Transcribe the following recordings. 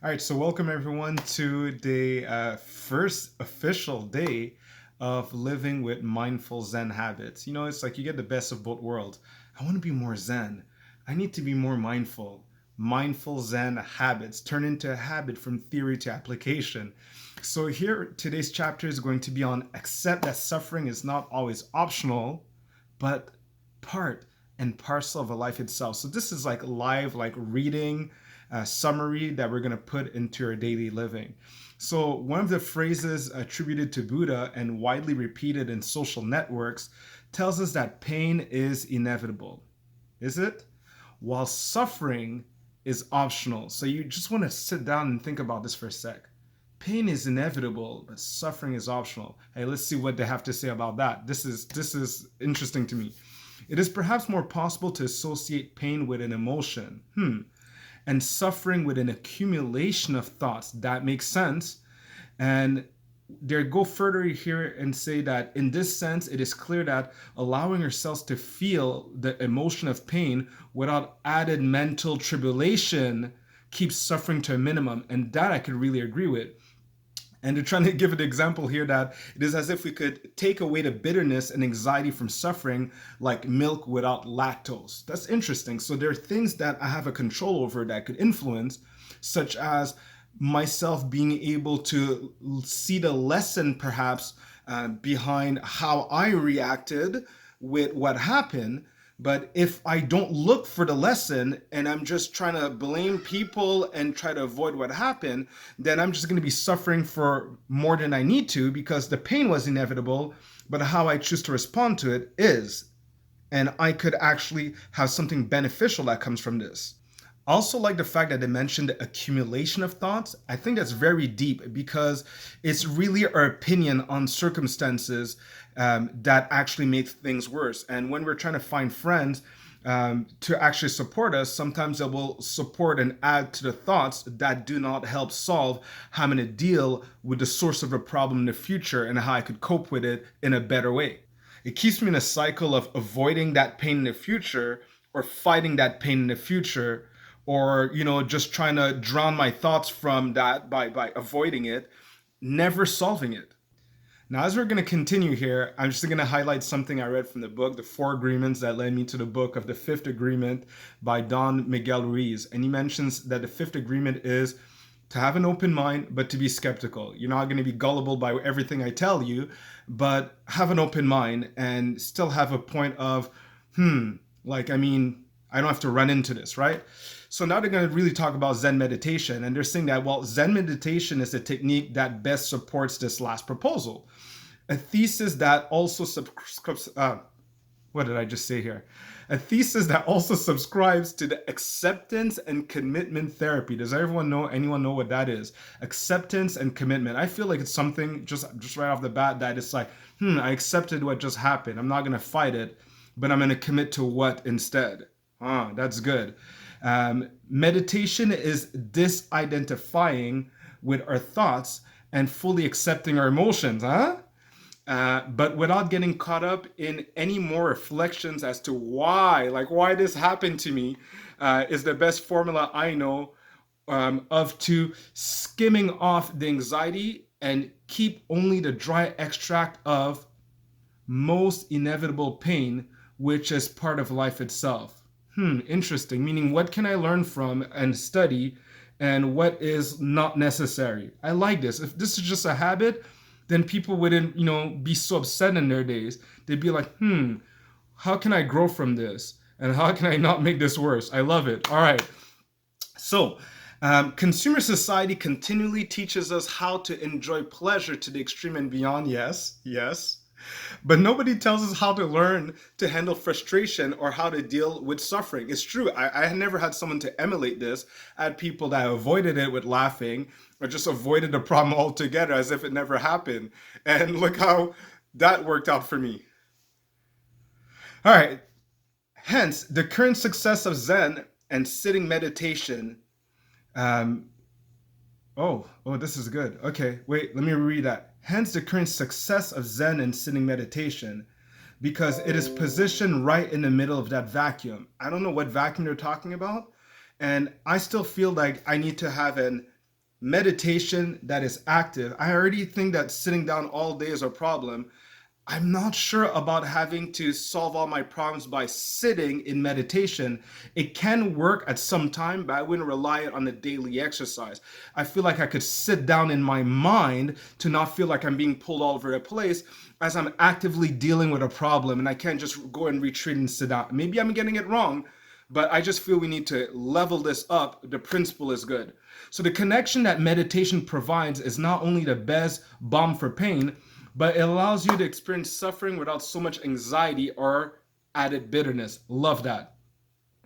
All right, so welcome everyone to the first official day of living with mindful Zen habits. It's like you get the best of both worlds. I want to be more Zen. I need to be more mindful. Mindful Zen habits turn into a habit from theory to application. So, here, today's chapter is going to be on accept that suffering is not always optional, but part and parcel of a life itself. So this is like live, like reading summary that we're going to put into our daily living. So one of the phrases attributed to Buddha and widely repeated in social networks tells us that pain is inevitable. Is it? While suffering is optional. So you just want to sit down and think about this for a sec. Pain is inevitable, but suffering is optional. Hey, let's see what they have to say about that. This is interesting to me. It is perhaps more possible to associate pain with an emotion, and suffering with an accumulation of thoughts. That makes sense. And they go further here and say that in this sense, it is clear that allowing ourselves to feel the emotion of pain without added mental tribulation keeps suffering to a minimum. And that I could really agree with. And they're trying to give an example here that it is as if we could take away the bitterness and anxiety from suffering like milk without lactose. That's interesting. So there are things that I have a control over that could influence, such as myself being able to see the lesson perhaps behind how I reacted with what happened. But if I don't look for the lesson and I'm just trying to blame people and try to avoid what happened, then I'm just going to be suffering for more than I need to because the pain was inevitable, but how I choose to respond to it is. And I could actually have something beneficial that comes from this. I also like the fact that they mentioned the accumulation of thoughts. I think that's very deep because it's really our opinion on circumstances that actually make things worse. And when we're trying to find friends to actually support us, sometimes they will support and add to the thoughts that do not help solve how I'm going to deal with the source of a problem in the future and how I could cope with it in a better way. It keeps me in a cycle of avoiding that pain in the future or fighting that pain in the future or just trying to drown my thoughts from that by avoiding it, never solving it. Now, as we're going to continue here, I'm just going to highlight something I read from the book, The Four Agreements that led me to the book of The Fifth Agreement by Don Miguel Ruiz. And he mentions that the fifth agreement is to have an open mind, but to be skeptical. You're not going to be gullible by everything I tell you, but have an open mind and still have a point of, I don't have to run into this, right? So now they're going to really talk about Zen meditation. And they're saying that, well, Zen meditation is a technique that best supports this last proposal. A thesis that also subscribes, what did I just say here? A thesis that also subscribes to the acceptance and commitment therapy. Does anyone know what that is? Acceptance and commitment. I feel like it's something just right off the bat that it's like, I accepted what just happened. I'm not going to fight it, but I'm going to commit to what instead? That's good. Meditation is disidentifying with our thoughts and fully accepting our emotions, but without getting caught up in any more reflections as to why this happened to me, is the best formula I know of to skimming off the anxiety and keep only the dry extract of most inevitable pain, which is part of life itself. Interesting. Meaning, what can I learn from and study, and what is not necessary? I like this. If this is just a habit, then people wouldn't, be so upset in their days. They'd be like, how can I grow from this? And how can I not make this worse? I love it. All right. So, consumer society continually teaches us how to enjoy pleasure to the extreme and beyond. Yes, yes. But nobody tells us how to learn to handle frustration or how to deal with suffering. It's true. I never had someone to emulate this. I had people that avoided it with laughing or just avoided the problem altogether as if it never happened. And look how that worked out for me. All right. Hence, the current success of Zen and sitting meditation. Um, this is good. Okay, wait, let me read that. Hence, the current success of Zen and sitting meditation, because it is positioned right in the middle of that vacuum. I don't know what vacuum they're talking about, and I still feel like I need to have an meditation that is active. I already think that sitting down all day is a problem. I'm not sure about having to solve all my problems by sitting in meditation. It can work at some time, but I wouldn't rely on a daily exercise. I feel like I could sit down in my mind to not feel like I'm being pulled all over the place as I'm actively dealing with a problem, and I can't just go and retreat and sit down. Maybe I'm getting it wrong, but I just feel we need to level this up. The principle is good. So the connection that meditation provides is not only the best balm for pain, but it allows you to experience suffering without so much anxiety or added bitterness. Love that.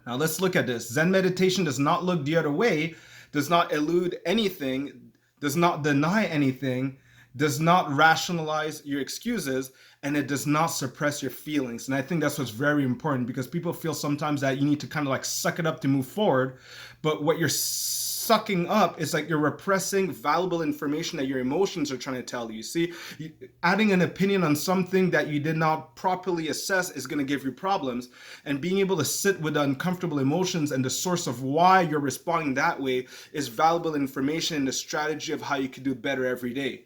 Now let's look at this. Zen meditation does not look the other way, does not elude anything, does not deny anything, does not rationalize your excuses, and it does not suppress your feelings. And I think that's what's very important, because people feel sometimes that you need to kind of like suck it up to move forward. But what you're sucking up is like you're repressing valuable information that your emotions are trying to tell you. See, adding an opinion on something that you did not properly assess is going to give you problems. And being able to sit with the uncomfortable emotions and the source of why you're responding that way is valuable information and the strategy of how you can do better every day.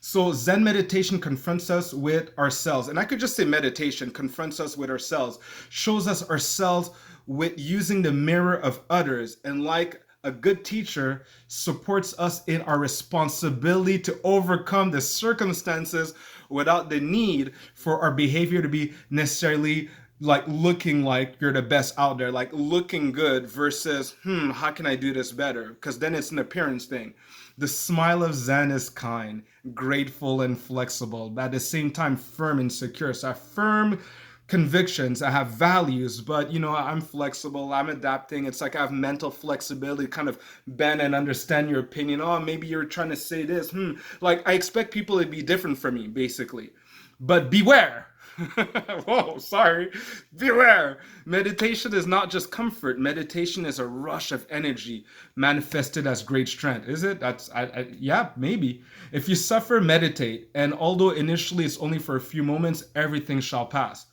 So Zen meditation confronts us with ourselves. And I could just say meditation confronts us with ourselves, shows us ourselves with using the mirror of others. And like a good teacher, supports us in our responsibility to overcome the circumstances without the need for our behavior to be necessarily like looking like you're the best out there, like looking good versus, how can I do this better? Because then it's an appearance thing. The smile of Zen is kind, grateful, and flexible, but at the same time firm and secure. So I have firm convictions, I have values, but I'm flexible, I'm adapting. It's like I have mental flexibility, kind of bend and understand your opinion. Oh, maybe you're trying to say this. Like I expect people to be different from me, basically. But beware. Whoa, sorry. Beware. Meditation is not just comfort. Meditation is a rush of energy manifested as great strength. Is it? Yeah, maybe. If you suffer, meditate. And although initially it's only for a few moments, everything shall pass.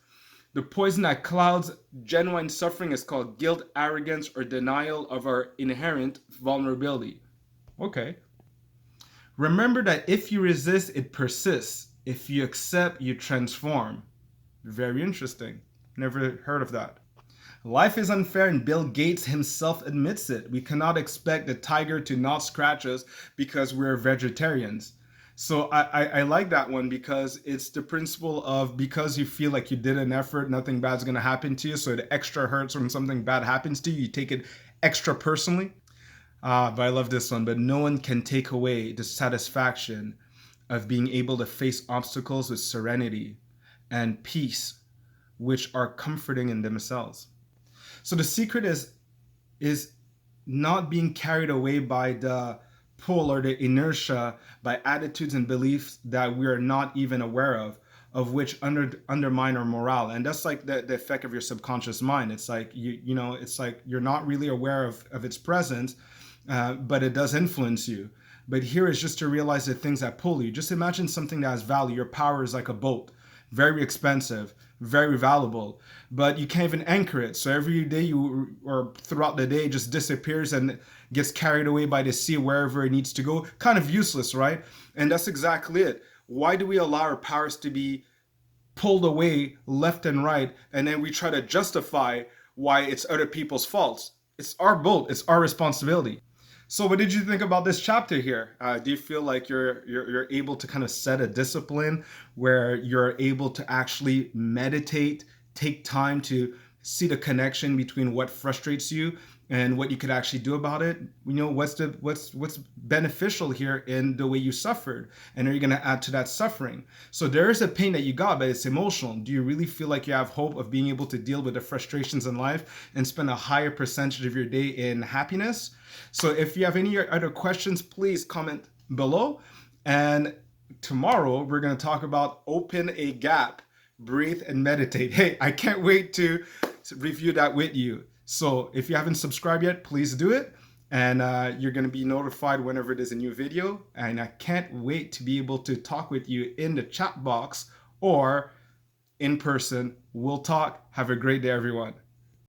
The poison that clouds genuine suffering is called guilt, arrogance, or denial of our inherent vulnerability. Okay. Remember that if you resist, it persists. If you accept, you transform. Very interesting. Never heard of that. Life is unfair, and Bill Gates himself admits it. We cannot expect the tiger to not scratch us because we're vegetarians. So I like that one, because it's the principle of, because you feel like you did an effort, nothing bad's going to happen to you. So it extra hurts when something bad happens to you. You take it extra personally. But I love this one. But no one can take away the satisfaction of being able to face obstacles with serenity and peace, which are comforting in themselves. So the secret is not being carried away by the pull or the inertia, by attitudes and beliefs that we are not even aware of which undermine our morale. And that's like the effect of your subconscious mind. It's like it's like you're not really aware of its presence, but it does influence you. But here is just to realize the things that pull you. Just imagine something that has value. Your power is like a boat, very expensive, very valuable, but you can't even anchor it. So every day or throughout the day, it just disappears and gets carried away by the sea wherever it needs to go. Kind of useless, right? And that's exactly it. Why do we allow our powers to be pulled away left and right, and then we try to justify why it's other people's faults? It's our boat. It's our responsibility. So what did you think about this chapter here? Do you feel like you're able to kind of set a discipline where you're able to actually meditate, take time to see the connection between what frustrates you and what you could actually do about it? What's beneficial here in the way you suffered, and are you going to add to that suffering? So there is a pain that you got, but it's emotional. Do you really feel like you have hope of being able to deal with the frustrations in life and spend a higher percentage of your day in happiness? So if you have any other questions, please comment below. And tomorrow we're going to talk about open a gap, breathe, and meditate. Hey, I can't wait to review that with you. So if you haven't subscribed yet, please do it. And you're going to be notified whenever there's a new video. And I can't wait to be able to talk with you in the chat box or in person. We'll talk. Have a great day, everyone.